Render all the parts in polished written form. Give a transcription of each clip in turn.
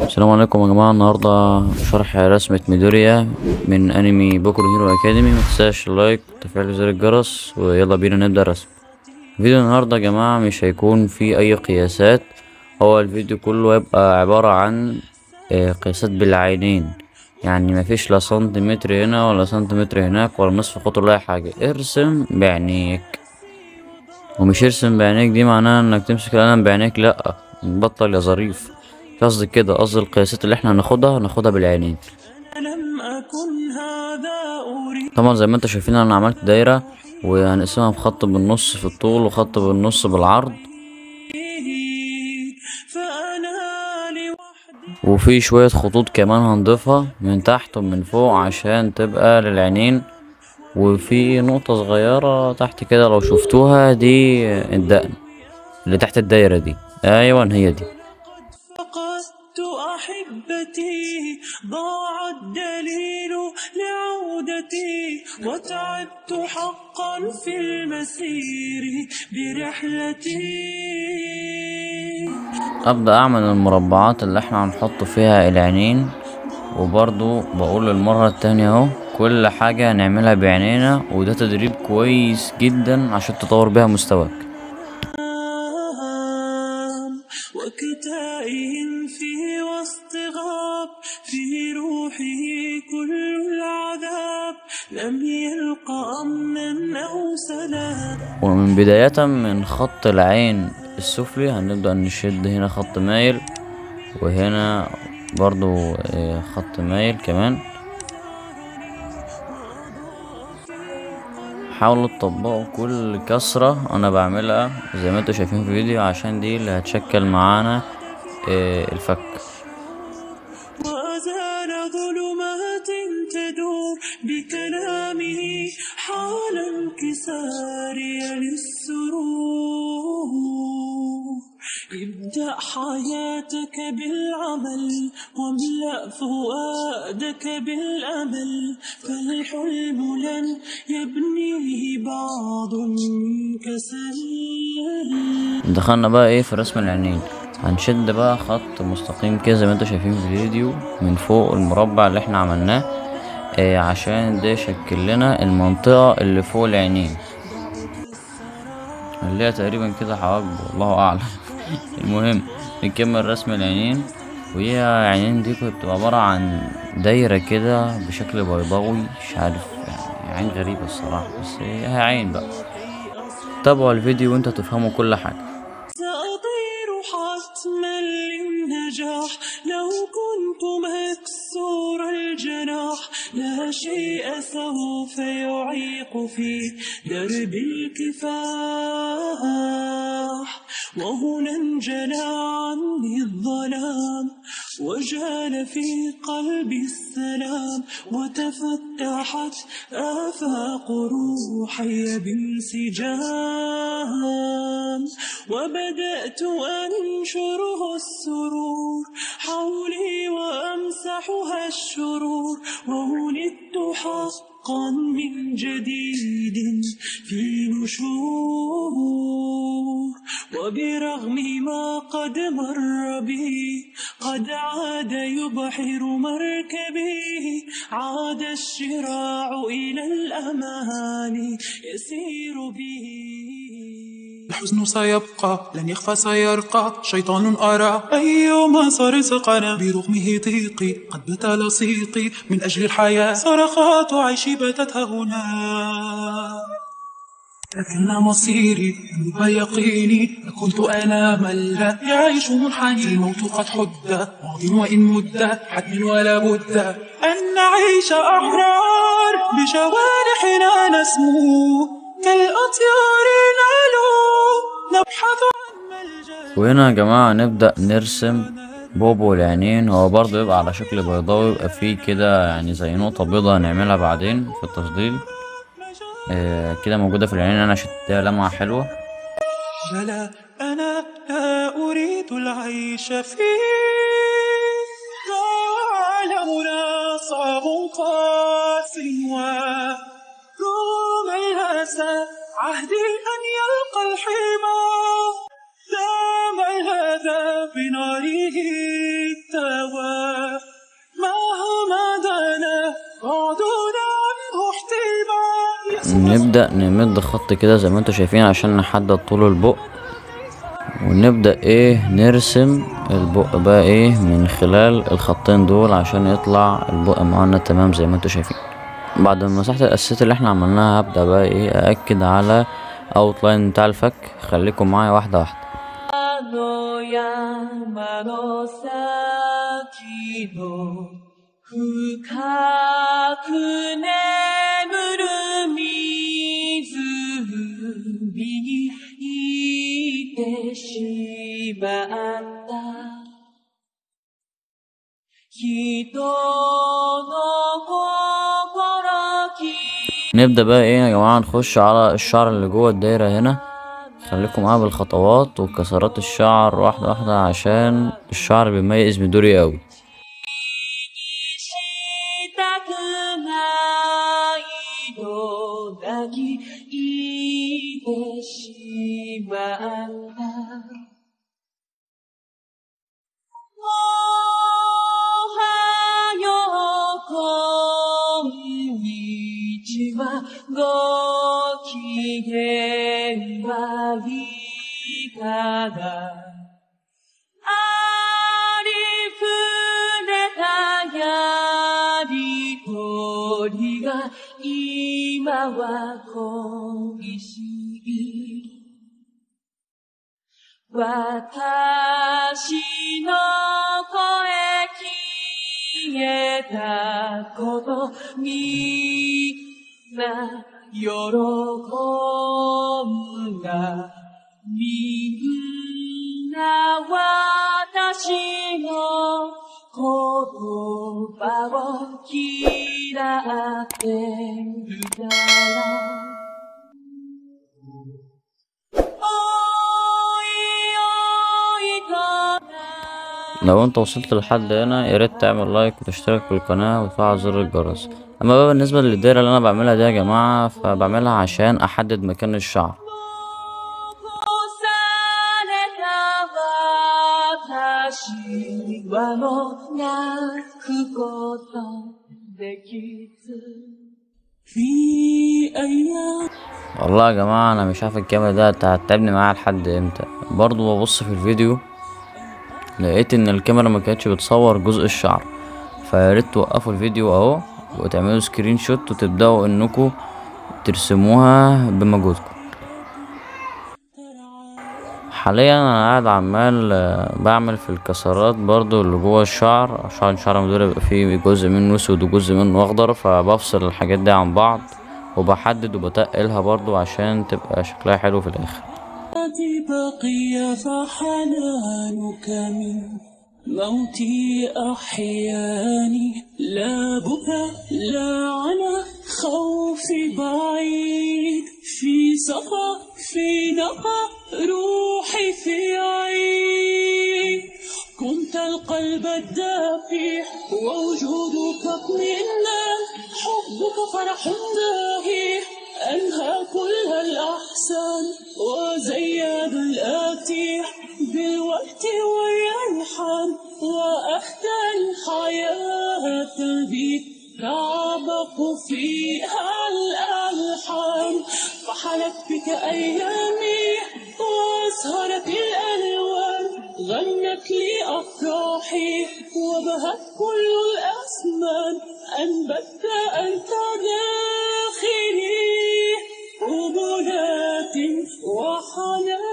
السلام عليكم يا جماعة. النهاردة شرح رسمة ميدوريا من انمي بوكو هيرو اكاديمي. متنساش اللايك وتفعيل زر الجرس، ويلا بينا نبدأ الرسم. فيديو النهاردة يا جماعة مش هيكون فيه اي قياسات، هو الفيديو كله هيبقى عبارة عن قياسات بالعينين. يعني مفيش لا سنتيمتر هنا ولا سنتيمتر هناك ولا نصف قطر ولا اي حاجة، ارسم بعينيك. ومش ارسم بعينيك دي معناها انك تمسك القلم بعينيك، لا بطل يا ظريف. قصدي كده، قصدي القياسات اللي احنا هناخدها بالعينين. طبعا زي ما انت شايفين انا عملت دايرة، وهنقسمها بخط بالنص في الطول وخط بالنص بالعرض، وفي شوية خطوط كمان هنضيفها من تحت ومن فوق عشان تبقى للعينين. وفي نقطة صغيرة تحت كده لو شفتوها، دي الدقن اللي تحت الدايرة دي، ايوه هي دي. فقدت أحبتي، ضاع الدليل لعودتي، وتعبت حقا في المسير برحلتي. ابدأ اعمل المربعات اللي احنا هنحط فيها العينين، وبرضو بقول المرة التانية اهو كل حاجة هنعملها بعينينا، وده تدريب كويس جدا عشان تطور بيها مستواك. وكتائب في وسط غاب، في روحه كل العذاب، لم يلق أمنا أو سلام. ومن بداية من خط العين السفلي هنبدأ نشد هنا خط مايل، وهنا برضو خط مايل كمان. حاولوا تطبقوا كل كسرة انا بعملها زي ما انتوا شايفين في الفيديو، عشان دي اللي هتشكل معانا الفك. وأزال ظلمات تدور بكلامه حال انكساري للسرور. ابدأ حياتك بالعمل، واملأ فؤادك بالأمل، فالحلم لن يبنيه بعض كسل. دخلنا بقى في رسم العينين. هنشد بقى خط مستقيم كده زي ما انتوا شايفين في الفيديو من فوق المربع اللي احنا عملناه، عشان ده يشكل لنا المنطقة اللي فوق العينين، اللي هي تقريبا كده حواجب، والله اعلم. المهم نكمل رسم العينين. وهي عينين دي كانت بتبقى عبارة عن دايرة كده بشكل بيضاوي، مش عارف يعني عين غريبة الصراحة، بس هي عين بقى. تابعوا الفيديو وانتوا تفهموا كل حاجة. سأطير حتما للنجاح، لو كنت مكسور الجناح، لا شيء سوف يعيق في درب الكفاح. وهنا انجلى عني الظلام، وجال في قلبي السلام، وتفتحت آفاق روحي بانسجام، وبدأت أنشره السرور حولي وأمسحها الشرور، وولدت حقا من جديد في نشور. وبرغم ما قد مر بي، قد عاد يبحر مركبي، عاد الشراع إلى الأمان يسير به. الحزن سيبقى، لن يخفى سيرقى، شيطان أرى أيما صار رزقنا، برغمه ضيقي قد بت لصيقي، من أجل الحياة صرخات عيشي باتت هنا، لكن مصيري نوب يقيني، كنت أنا من لا يعيش منحني، الموت قد حد ماض وإن مد، حتم ولا بد أن نعيش أحرار، بجوارحنا نسمو كالأطيار نعلو، نبحث عن ملجأ. وهنا يا جماعة نبدأ نرسم بوبو العينين. هو برضه يبقى على شكل بيضاوي، يبقى فيه كده يعني زي نقطة بيضة هنعملها بعدين في التفضيل كده موجودة في العينين أنا عشان تديها لمعة حلوة. لا أنا لا أريد العيش فيه، عالمنا صعب قاس، ورغم الأسى عهدي أن يلقى الحمى، دام هذا بناره نبدأ نمد خط كده زي ما انتوا شايفين عشان نحدد طول البق، ونبدأ نرسم البق بقى من خلال الخطين دول عشان يطلع البق معانا تمام زي ما انتوا شايفين. بعد ما مسحت الاساسات اللي احنا عملناها هبدأ بقى أأكد على اوتلاين بتاع الفك. خليكم معايا واحدة واحدة. نبدأ بقى يا جماعة نخش على الشعر اللي جوه الدايرة هنا. خليكم معايا بالخطوات وكسرات الشعر واحدة واحدة عشان الشعر بيميز ميدوريا اوي. لو انت وصلت لحد هنا ياريت تعمل لايك وتشترك في القناة وتفعل زر الجرس. اما بقى بالنسبة للدايرة اللي انا بعملها دي يا جماعة، فبعملها عشان احدد مكان الشعر. والله يا جماعة انا مش عارف الكاميرا ده هتتعبني معايا لحد امتى. برضو ببص في الفيديو لقيت ان الكاميرا ما كانتش بتصور جزء الشعر، فياريت توقفوا الفيديو اهو وتعملوا سكرين شوت وتبداوا انكم ترسموها بمجهودكم. حاليا انا قاعد عمال بعمل في الكسرات برضو اللي جوه الشعر عشان الشعر دول يبقى فيه جزء منه اسود وجزء منه اخضر، فبفصل الحاجات دي عن بعض وبحدد وبتقلها برضو عشان تبقى شكلها حلو في الاخر. بقي فحنانك من موتي أحياني، لا بكى لا على خوف بعيد، في صفا في نقى روحي في عيد، كنت القلب الدافي ووجودك اطمئنان، حبك فرح داهي أنهى كل الأحسان وزياد الآتي بالوقت والريحان، وأهدى الحياة بي تعبق فيها الألحان، فحلت بك أيامي وأسهرت الألوان، غنت لي أفراحي وبهت كل الأسمان، أنبت أنت داخلي قبلات وحنان.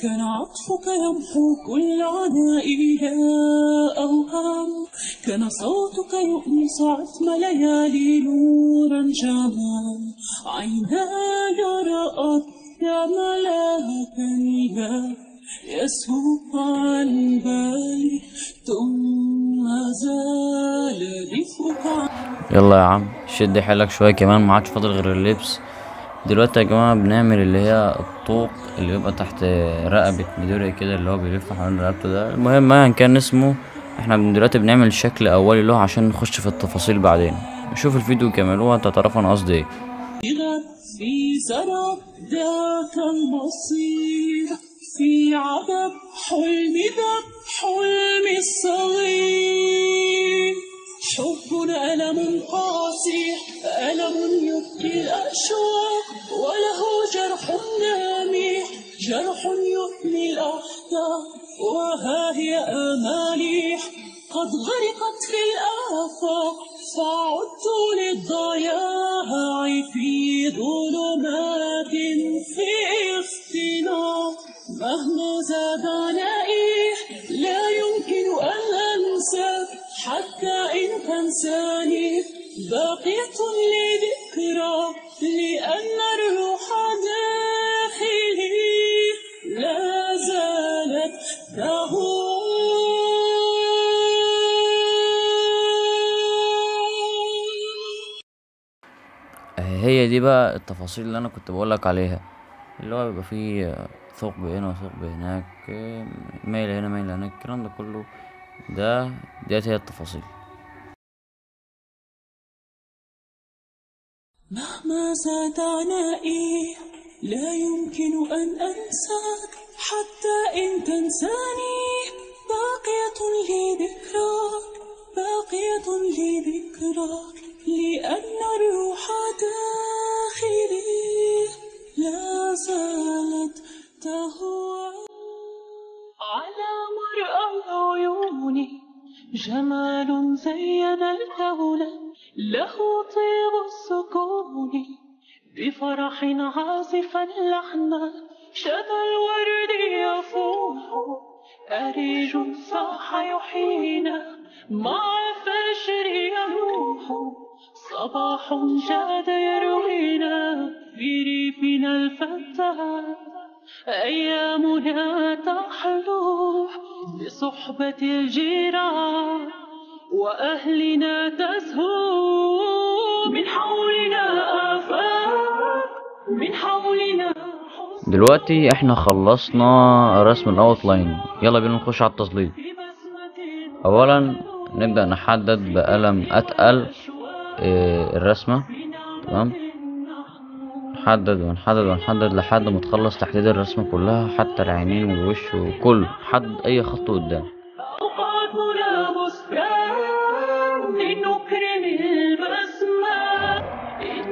كان عطفك يمحو كل عنائي لا أوهام، كان صوتك يؤنس عتم ليالي نورا جمال، عيناي رأت ملاك الباب يسهو عن بالي ثم زال دفئك. يلا يا عم شد حيلك شوية كمان، ما عادش فاضل غير اللبس. دلوقتي يا جماعة بنعمل اللي هي الطوق اللي بيبقى تحت رقبة ميدوريا كده، اللي هو بيلف حوالين رقبته ده. المهم ايا كان اسمه، احنا دلوقتي بنعمل شكل اولي له عشان نخش في التفاصيل بعدين. شوف الفيديو كامل وانت هتعرفوا انا قصدي ايه. في سراب ذاك المصير، في عذاب حلمي ذاك حلمي الصغير. حبنا ألم قاسي، ألم يبكي الأشواق، وله جرح نامي، جرح يثني الأحداث. وها هي آمالي قد غرقت في الآفاق، فعدت للضياع في ظلمات في اختناق. مهما زاد عنائي لا يمكن أن أنساك، حتى إن تنساني باقية لي ذكرى، لأن الروح داخلي لا زالت تهوى. هي دي بقى التفاصيل اللي انا كنت بقولك عليها، اللي هو بيبقى فيه ثقب هنا وثقب هناك، ميل هنا ميل هناك، الكلام ده كله ديت هي التفاصيل. مهما زاد عنائي لا يمكن أن أنساك، حتى إن تنساني باقية لي ذكراك، باقية لي ذكراك، لأن الروح داخلي لا زالت تهوى. على مرأى العيون جمال زين الكون، له طيب السكون بفرح عازفا لحنا، شذا الورد يفوح، أريج صاح يحيينا، مع الفجر يلوح، صباح جاد يروينا في ريفنا الفتاة. أيامنا تحلو بصحبة الجيران، وأهلنا تزهو من حولنا آفاق، من حولنا. دلوقتي احنا خلصنا رسم الاوتلاين، يلا بينا نخش على التظليل. اولا نبدأ نحدد بقلم اتقل الرسمة، تمام. نحدد ونحدد ونحدد لحد ما تخلص تحديد الرسمة كلها، حتى العينين والوش وكل حد اي خط قدام.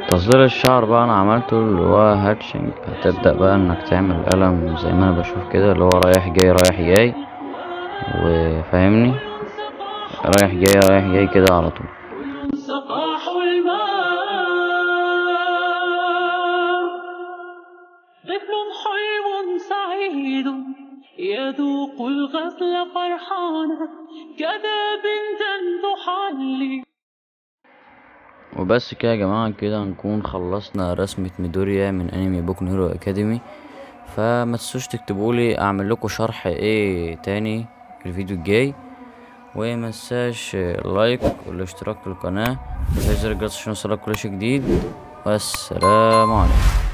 تظليل الشعر بقى انا عملته اللي هو هاتشنج. هتبدأ بقى انك تعمل قلم زي ما انا بشوف كده، اللي هو رايح جاي رايح جاي، وفاهمني، رايح جاي رايح جاي كده على طول. صباح الماء طفل حلو سعيد يذوق الغزل فرحانا، كذا بنتا تحلي. وبس كده يا جماعة، كده نكون خلصنا رسمة ميدوريا من انمي بوكو هيرو اكاديمي. فما تنسوش تكتبولي اعمل لكم شرح ايه تاني في الفيديو الجاي، وما تنساش لايك والاشتراك في القناة وتفعيل زر الجرس عشان يوصلك كل شيء جديد. والسلام عليكم.